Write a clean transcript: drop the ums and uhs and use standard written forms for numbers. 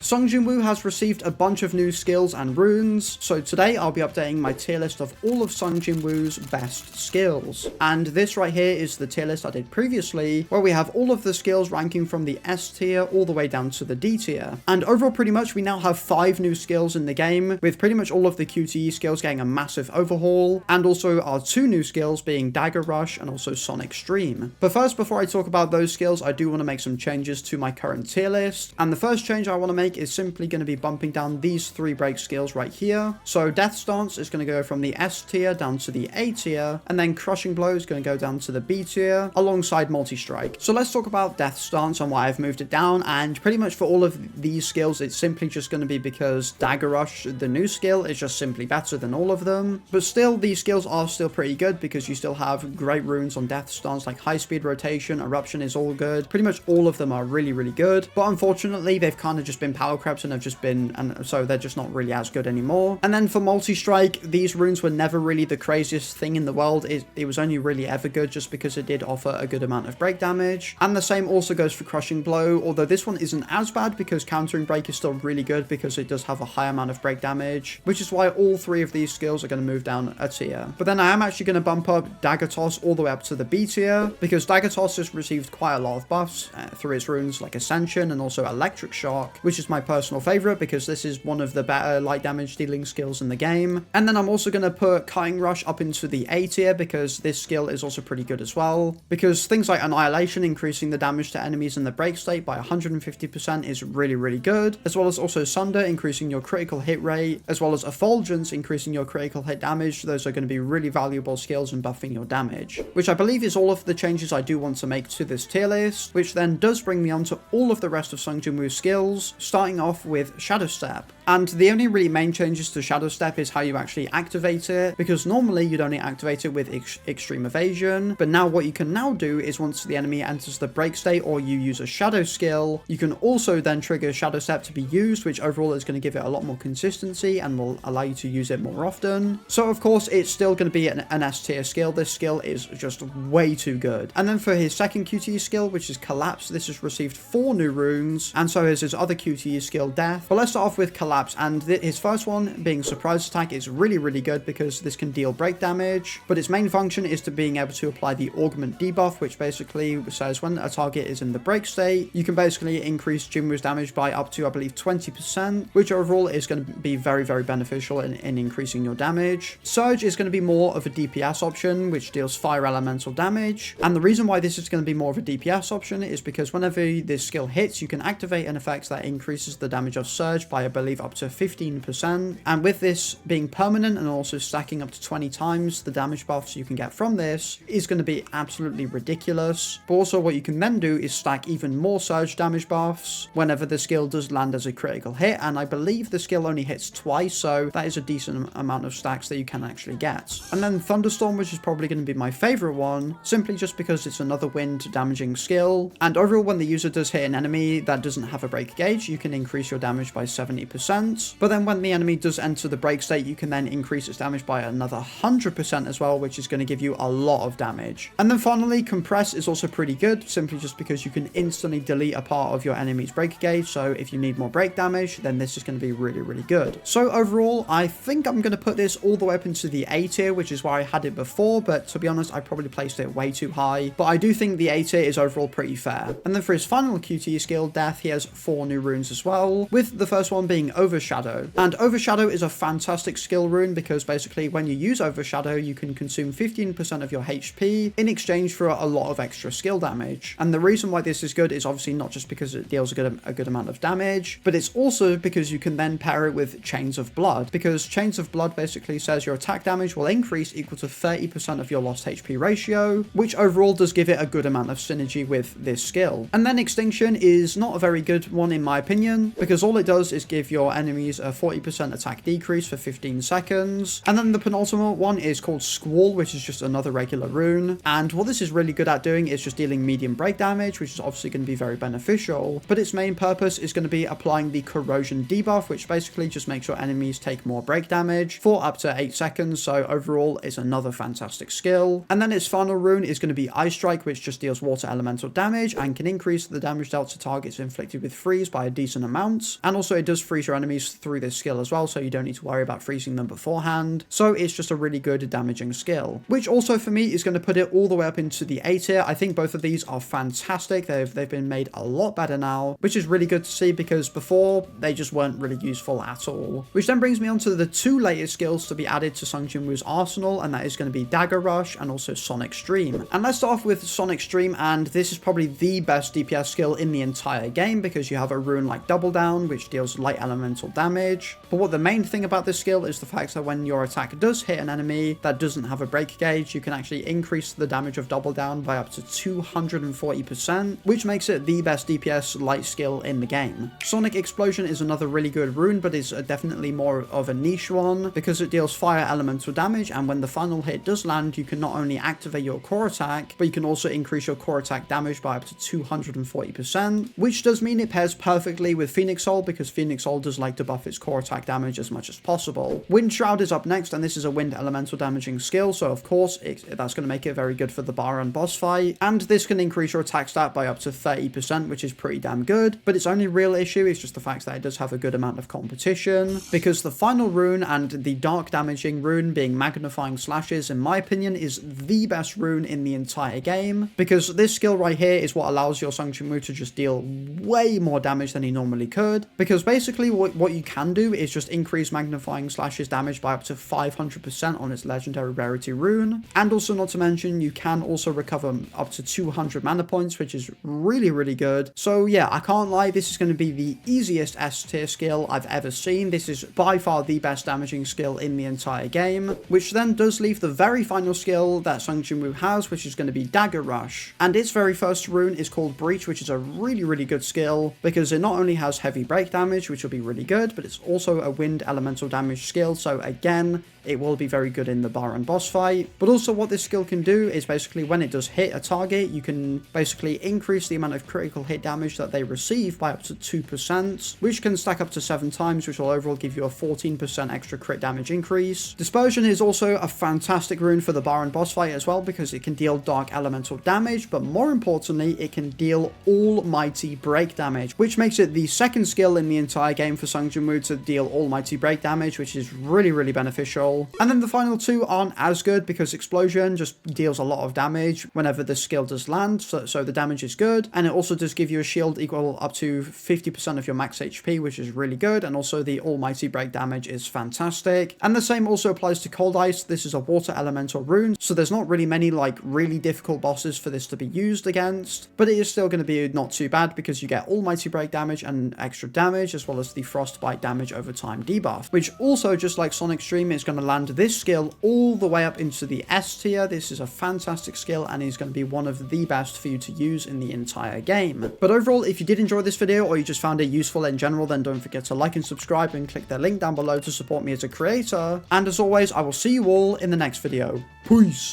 Sung Jinwoo has received a bunch of new skills and runes, so today I'll be updating my tier list of all of Sung Jinwoo's best skills. And this right here is the tier list I did previously, where we have all of the skills ranking from the S tier all the way down to the D tier. And overall, pretty much, we now have 5 new skills in the game, with pretty much all of the QTE skills getting a massive overhaul, and also our 2 new skills being Dagger Rush and also Sonic Stream. But first, before I talk about those skills, I do want to make some changes to my current tier list. And the first change I want to make is simply going to be bumping down these 3 break skills right here. So Death Stance is going to go from the S tier down to the A tier, and then Crushing Blow is going to go down to the B tier alongside Multi-Strike. So let's talk about Death Stance and why I've moved it down. And pretty much for all of these skills, it's simply just going to be because Dagger Rush, the new skill, is just simply better than all of them. But still, these skills are still pretty good because you still have great runes on Death Stance, like High Speed Rotation, Eruption is all good. Pretty much all of them are really, really good. But unfortunately, they've kind of just been power creeps and have just been, and so they're just not really as good anymore. And then for Multi-Strike, these runes were never really the craziest thing in the world. It was only really ever good just because it did offer a good amount of break damage. And the same also goes for Crushing Blow, although this one isn't as bad because countering break is still really good because it does have a high amount of break damage, which is why all 3 of these skills are going to move down a tier. But then I am actually going to bump up Dagger Toss all the way up to the B tier because Dagger Toss has received quite a lot of buffs through its runes like Ascension and also Electric Shock, which is my personal favorite because this is one of the better light damage dealing skills in the game. And then I'm also going to put Cutting Rush up into the A tier because this skill is also pretty good as well, because things like Annihilation, increasing the damage to enemies in the break state by 150%, is really, really good, as well as also Sunder, increasing your critical hit rate, as well as Effulgence, increasing your critical hit damage. Those are going to be really valuable skills in buffing your damage, which I believe is all of the changes I do want to make to this tier list, which then does bring me on to all of the rest of Sung Jinwoo's skills, starting off with Shadow Step. And the only really main changes to Shadow Step is how you actually activate it, because normally you'd only activate it with Extreme Evasion, but now what you can now do is once the enemy enters the break state or you use a Shadow skill, you can also then trigger Shadow Step to be used, which overall is going to give it a lot more consistency and will allow you to use it more often. So of course it's still going to be an S tier skill. This skill is just way too good. And then for his second QTE skill, which is Collapse, this has received 4 new runes, and so has his other QTE skill, Death. But let's start off with Collapse. And his first one being Surprise Attack is really, really good because this can deal break damage, but its main function is to being able to apply the Augment debuff, which basically says when a target is in the break state, you can basically increase Jinwoo's damage by up to, I believe, 20%, which overall is going to be very, very beneficial in increasing your damage. Surge is going to be more of a DPS option, which deals fire elemental damage, and the reason why this is going to be more of a DPS option is because whenever this skill hits, you can activate an effect that increases the damage of Surge by, I believe, up to 15%, and with this being permanent and also stacking up to 20 times, the damage buffs you can get from this is going to be absolutely ridiculous. But also what you can then do is stack even more Surge damage buffs whenever the skill does land as a critical hit, and I believe the skill only hits twice, so that is a decent amount of stacks that you can actually get. And then Thunderstorm, which is probably going to be my favorite one, simply just because it's another wind damaging skill, and overall when the user does hit an enemy that doesn't have a break gauge, you can increase your damage by 70%. But then when the enemy does enter the break state, you can then increase its damage by another 100% as well, which is going to give you a lot of damage. And then finally, Compress is also pretty good, simply just because you can instantly delete a part of your enemy's break gauge, so if you need more break damage, then this is going to be really, really good. So overall, I think I'm going to put this all the way up into the A tier, which is where I had it before, but to be honest, I probably placed it way too high, but I do think the A tier is overall pretty fair. And then for his final QTE skill, Death, he has 4 new runes as well, with the first one being Overshadow. And Overshadow is a fantastic skill rune because basically when you use Overshadow, you can consume 15% of your HP in exchange for a lot of extra skill damage. And the reason why this is good is obviously not just because it deals a good amount of damage, but it's also because you can then pair it with Chains of Blood, because Chains of Blood basically says your attack damage will increase equal to 30% of your lost HP ratio, which overall does give it a good amount of synergy with this skill. And then Extinction is not a very good one in my opinion, because all it does is give your your enemies a 40% attack decrease for 15 seconds. And then the penultimate one is called Squall, which is just another regular rune. And what this is really good at doing is just dealing medium break damage, which is obviously going to be very beneficial. But its main purpose is going to be applying the corrosion debuff, which basically just makes your enemies take more break damage for up to 8 seconds. So overall, it's another fantastic skill. And then its final rune is going to be Ice Strike, which just deals water elemental damage and can increase the damage dealt to targets inflicted with freeze by a decent amount. And also it does freeze your enemies through this skill as well, so you don't need to worry about freezing them beforehand. So it's just a really good damaging skill, which also for me is going to put it all the way up into the A tier. I think both of these are fantastic. They've been made a lot better now, which is really good to see, because before they just weren't really useful at all. Which then brings me on to the two latest skills to be added to Sung Jinwoo's arsenal, and that is going to be Dagger Rush and also Sonic Stream. And let's start off with Sonic Stream, and this is probably the best DPS skill in the entire game, because you have a rune like Double Down, which deals light elemental damage. But what the main thing about this skill is the fact that when your attack does hit an enemy that doesn't have a break gauge, you can actually increase the damage of Double Down by up to 240%, which makes it the best DPS light skill in the game. Sonic Explosion is another really good rune, but is definitely more of a niche one, because it deals fire elemental damage, and when the final hit does land, you can not only activate your core attack, but you can also increase your core attack damage by up to 240%, which does mean it pairs perfectly with Phoenix Soul, because Phoenix Soul does like to buff its core attack damage as much as possible. Wind Shroud is up next, and this is a wind elemental damaging skill, so of course that's going to make it very good for the bar and boss fight, and this can increase your attack stat by up to 30%, which is pretty damn good. But its only real issue is just the fact that it does have a good amount of competition, because the final rune and the dark damaging rune, being Magnifying Slashes, in my opinion is the best rune in the entire game, because this skill right here is what allows your Sung Jinwoo to just deal way more damage than he normally could, because basically what you can do is just increase Magnifying Slashes damage by up to 500% on its legendary rarity rune. And also, not to mention, you can also recover up to 200 mana points, which is really good. So yeah, I can't lie, this is going to be the easiest S tier skill I've ever seen. This is by far the best damaging skill in the entire game, which then does leave the very final skill that Sung Jinwoo has, which is going to be Dagger Rush. And its very first rune is called Breach, which is a really good skill, because it not only has heavy break damage, which will be really good, but it's also a wind elemental damage skill, so again, it will be very good in the bar and boss fight. But also what this skill can do is basically when it does hit a target, you can basically increase the amount of critical hit damage that they receive by up to 2%, which can stack up to 7 times, which will overall give you a 14% extra crit damage increase. Dispersion is also a fantastic rune for the bar and boss fight as well, because it can deal dark elemental damage, but more importantly, it can deal almighty break damage, which makes it the second skill in the entire game for Sung Jinwoo to deal almighty break damage, which is really beneficial. And then the final two aren't as good, because Explosion just deals a lot of damage whenever the skill does land, so the damage is good, and it also does give you a shield equal up to 50% of your max HP, which is really good, and also the almighty break damage is fantastic. And the same also applies to Cold Ice. This is a water elemental rune, so there's not really many like really difficult bosses for this to be used against, but it is still going to be not too bad, because you get almighty break damage and extra damage, as well as the frostbite damage over time debuff, which also, just like Sonic Stream, is going to land this skill all the way up into the S tier. This is a fantastic skill, and is going to be one of the best for you to use in the entire game. But overall, if you did enjoy this video, or you just found it useful in general, then don't forget to like and subscribe, and click the link down below to support me as a creator. And as always, I will see you all in the next video. Peace!